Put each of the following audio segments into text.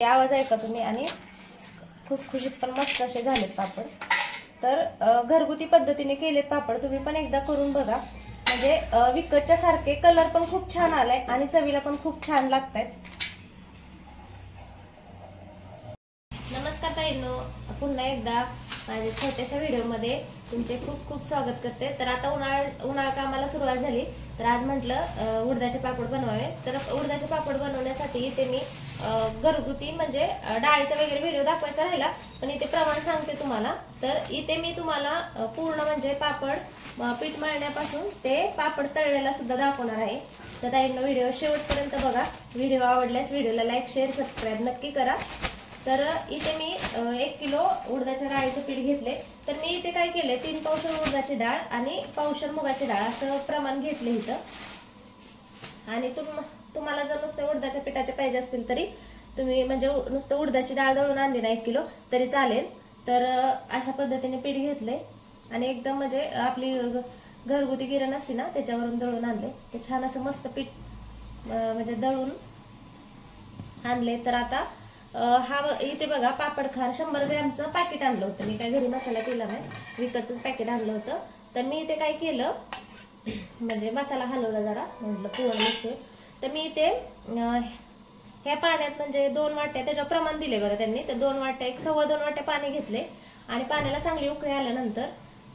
आवाज ऐका तुम्ही आणि खुसखुशीत पण मस्त असे झालेत पापड। तर घरगुती पद्धतीने केलेत पापड, तुम्ही पण एकदा करून बघा। म्हणजे विकतच्या सारखे कलर पण खूप छान आलाय आणि चवीला पण खूप छान लागतात। नमस्कार ताईंनो, पुन्हा एकदा माझ्या छोट्याशा व्हिडिओमध्ये तुमचे खूप खूप स्वागत करते। तर आता उन्हाळा कामाला सुरुवात झाली, तर आज म्हटलं उडदाचे पापड बनवावे। तर उडदाचे पापड बनवण्यासाठी इथे मी घरगुती म्हणजे डाळीचा वगैरे व्हिडिओ दाखवायचा राहिला, पण इथे प्रमाण सांगते तुम्हाला। तर इथे मी तुम्हाला पूर्ण म्हणजे पापड पीठ मळण्यापासून ते पापड तळलेला सुद्धा दाखवणार आहे। तर ताईंनो व्हिडिओ शेवटपर्यंत बघा। व्हिडिओ आवडल्यास व्हिडिओला लाईक शेअर सबस्क्राईब नक्की करा। तर इथे मी 1 किलो उडदाच्या डाळीचं पीठ घेतले। तर मी इथे काय केले, 3 पावशर उडदाची डाळ आणि पावशर मुगाची डाळ असं प्रमाण घेतले इथं। आणि तुम्हाला जर नुसतं उडदाच्या पिठाचे पाहिजे असतील तरी तुम्ही म्हणजे नुसतं उडदाची डाळ दळून आणली ना 1 किलो तरी चालेल। तर अशा पद्धतीने पीठ घेतले आणि एकदम म्हणजे आपली घरगुती गिरण असते ना त्याच्यावरून दळून आणले। ते छान असं मस्त पीठ म्हणजे दळून आणले। तर आता हा इथे बघा पापड खार 100 ग्रॅमचं पॅकेट आणलं होतं मी, काय घरी मसाला केला नाही, विकतच पॅकेट आणलं होतं। तर मी इथे काय केलं म्हणजे मसाला हलवला जरा, म्हटलं पूर्ण मिक्स। तर मी इथे ह्या पाण्यात म्हणजे 2 वाट्या त्याच्यावर प्रमाण दिले बघा त्यांनी। तर 2 वाट्या 1 सव्वा 2 वाट्या पाणी घेतले आणि पाण्याला चांगली उकळी आल्यानंतर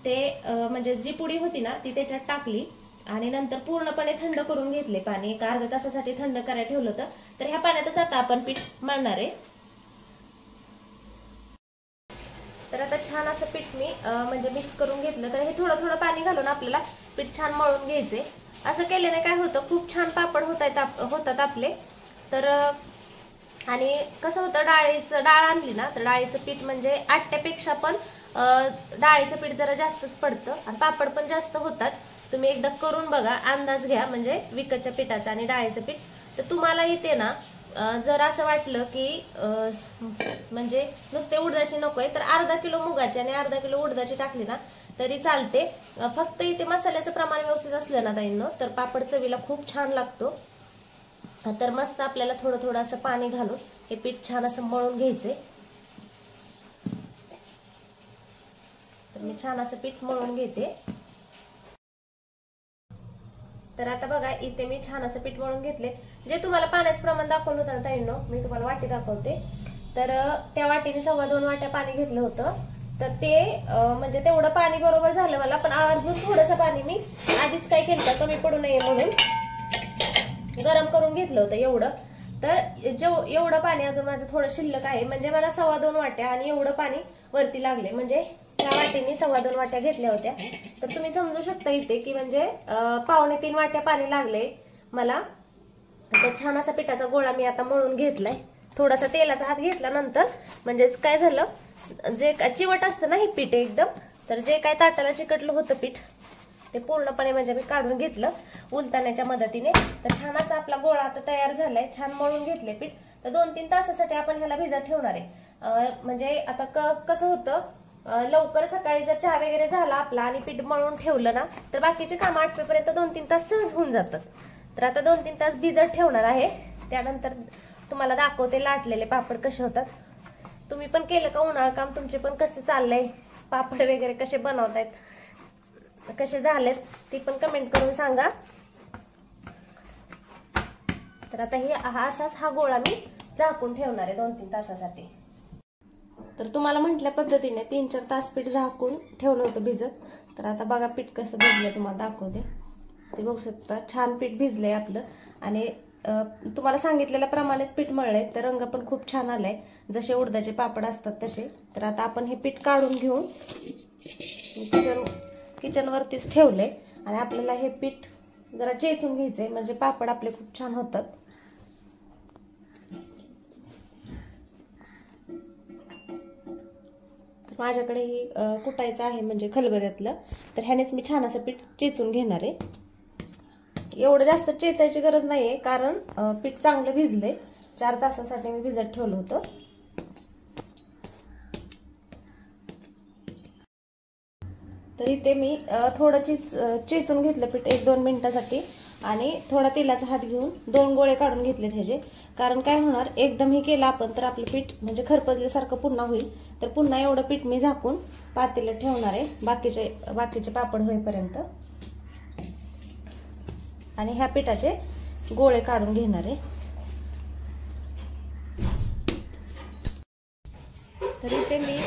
ते म्हणजे जी पुडी होती ना ती त्याच्यात टाकली आणि नंतर पूर्णपणे थंड करून घेतले पाणी। 1 अर्ध्या तासासाठी थंड करायला ठेवलं होतं। तर ह्या पाण्यातच आता आपण पीठ मळणार आहे। तर आता छान असं पीठ मी म्हणजे मिक्स करून घेतलं। तर हे थोडं थोडं पाणी घालून आपल्याला पीठ छान मळून घ्यायचे। असं केल्याने काय होतं, खूप छान पापड होतात आपले। तर आणि कसं होतं, डाळ आणली ना तर डाळीचं पीठ म्हणजे आट्यापेक्षा पण डाळीचं पीठ जरा जास्तच पडतं आणि पापड पण जास्त होतात। तुम्ही एकदा करून बघा, अंदाज घ्या म्हणजे विकतच्या पिठाचा आणि डाळीचं पीठ। तर तुम्हाला इथे ना जर असं वाटलं की म्हणजे नुसते उडदाची नकोय तर अर्धा किलो मुगाची आणि अर्धा किलो उडदाची टाकली ना तरी चालते। फक्त इथे मसाल्याचं प्रमाण व्यवस्थित असलं ना ताईंनो तर पापड चवीला खूप छान लागतो। तर मस्त आपल्याला थोडं थोडं असं पाणी घालून हे पीठ छान असं मळून घ्यायचे। तर मी छान असं पीठ मळून घेते। तर आता बघा इथे मी छान असं पीठ मळून घेतले। जे तुम्हाला पाण्याचं प्रमाण दाखवलं होतं ना ताईंनो, मी तुम्हाला वाटी दाखवते। तर त्या वाटीने सव्वा 2 वाट्या पाणी घेतलं होतं। तर ते म्हणजे तेवढं पाणी बरोबर झालं मला, पण अजून थोडंसं पाणी मी आधीच काय केलं कमी पडू नये म्हणून गरम करून घेतलं होतं एवढं। तर एवढं पाणी अजून माझं थोडं शिल्लक आहे, म्हणजे मला सव्वा 2 वाट्या आणि एवढं पाणी वरती लागले। म्हणजे त्या वाटीने सव्वा 2 वाट्या घेतल्या होत्या। तर तुम्ही समजू शकता इथे की म्हणजे 2.25 वाट्या पाणी लागले मला। तर छान असा पिठाचा गोळा मी आता मळून घेतलाय। थोडासा तेलाचा हात घेतल्यानंतर म्हणजे काय झालं, जे चिवट असतं ना हे पीठ एकदम, तर जे काय ताटाला चिकटलं होतं पीठ ते पूर्णपणे म्हणजे मी काढून घेतलं उलताण्याच्या मदतीने। तर छान असा आपला गोळा आता तयार झालाय, छान मळून घेतले पीठ। तर 2-3 तासासाठी आपण ह्याला भिजत ठेवणार आहे। म्हणजे आता कसं होतं, लवकर सकाळी जर चहा वगैरे झाला आपला आणि पीठ मळून ठेवलं ना तर बाकीचे काम आटपेपर्यंत 2-3 तास सहज होऊन जातात। तर आता 2-3 तास भिजत ठेवणार आहे। त्यानंतर तुम्हाला दाखवते लाटलेले पापड कसे होतात। तुम्ही पण केलं का उन्हाळा काम, तुमचे पण कसे चाललंय, पापड वगैरे कसे बनवतायत, कसे झालेत ते पण कमेंट करून सांगा। तर आता असाच हा गोळा मी झाकून ठेवणार आहे 2-3 तासासाठी। तर तुम्हाला म्हटल्या पद्धतीने 3-4 तास पीठ झाकून ठेवलं होतं भिजत। तर आता बघा पीठ कसं भिजलं तुम्हाला दाखवते। ते बघू शकता छान पीठ भिजलंय आपलं आणि तुम्हाला सांगितलेल्या प्रमाणेच पीठ मळलंय। तर रंग पण खूप छान आलाय, जसे उडदाचे पापड असतात तसे। तर आता आपण हे पीठ काढून घेऊन किचन वरतीच ठेवलंय आणि आपल्याला हे पीठ जरा चेचून घ्यायचंय म्हणजे पापड आपले खूप छान होतात। तर माझ्याकडे ही कुटायचं आहे म्हणजे खलबत्यातलं, तर ह्यानेच मी छान असं पीठ चेचून घेणार आहे। एवढं जास्त चेचायची गरज नाहीये कारण पीठ चांगलं भिजलंय। 4 तासासाठी मी भिजत ठेवलं होतं। तर इथे मी थोडं चेचून घेतलं पीठ 1-2 मिनिटासाठी आणि थोडा तेलाचा हात घेऊन 2 गोळे काढून घेतले ह्याचे. कारण काय होणार, एकदम हे केलं आपण तर आपलं पीठ म्हणजे खरपजल्यासारखं पुन्हा होईल. तर पुन्हा एवढं पीठ मी झाकून पातेल्यात ठेवणार आहे बाकीचे पापड होईपर्यंत. आणि ह्या पिठाचे गोळे काढून घेणार आहे. तर इथे मी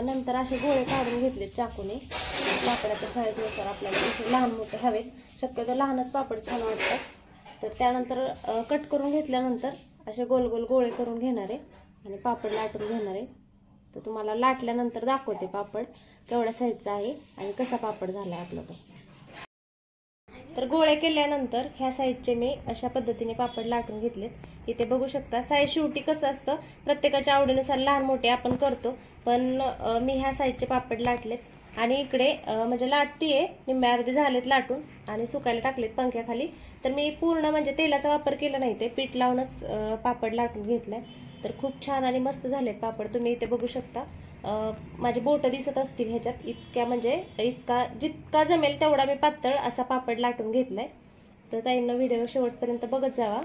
नंतर असे गोळे काढून घेतले चाकूने. पापडाच्या साईजनुसार आपल्याला जसे लहान मोठे हवेत, शक्यतो लहानच पापड छान वाटतात. तर त्यानंतर कट करून घेतल्यानंतर असे गोल गोल गोळे करून घेणार आहे आणि पापड लाटून घेणार आहे. तर तुम्हाला लाटल्यानंतर दाखवते पापड केवढ्या साईजचा आहे आणि कसा पापड झाला आहे आपला. तर गोळे केल्यानंतर ह्या साईजचे मी अशा पद्धतीने पापड लाटून घेतलेत. इथे बघू शकता. साईज शेवटी कसं असतं, प्रत्येकाच्या आवडीनुसार लहान मोठे आपण करतो. पण मी ह्या साईजचे पापड लाटलेत. आणि इकडे म्हणजे लाटतीये, निम्मे अर्धे झालेत लाटून आणि सुकायला टाकलेत पंख्याखाली. तर मी पूर्ण म्हणजे तेलाचा वापर केला नाही, ते पीठ लावूनच पापड लाटून घेतलाय. तर खूप छान आणि मस्त झालेत पापड. तुम्ही इथे बघू शकता. माझे बोट दिसत असतील ह्याच्यात. इतक्या म्हणजे जितका जमेल तेवढा मी पातळ असा पापड लाटून घेतलाय. तर ताईंना व्हिडिओ शेवटपर्यंत बघत जावा.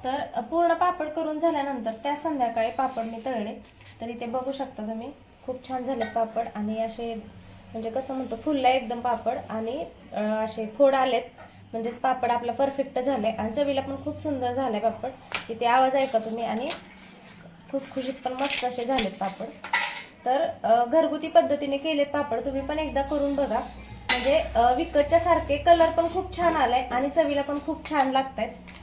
तर पूर्ण पापड करून झाल्यानंतर त्या संध्याकाळी पापड मी तळले. तर इथे बघू शकता तुम्ही, खूप छान झाले पापड. आणि असे म्हणजे कसं म्हणतो, फुलला एकदम पापड आणि असे फोड आलेत. म्हणजेच पापड आपला परफेक्ट झालाय आणि चवीला पण खूप सुंदर झालाय पापड. इथे आवाज ऐका तुम्ही. आणि खुसखुशीत पण मस्त असे झालेत पापड. तर घरगुती पद्धतीने केलेत पापड. तुम्ही पण एकदा करून बघा. म्हणजे विकतच्या सारखे कलर पण खूप छान आलाय आणि चवीला पण खूप छान लागतायत.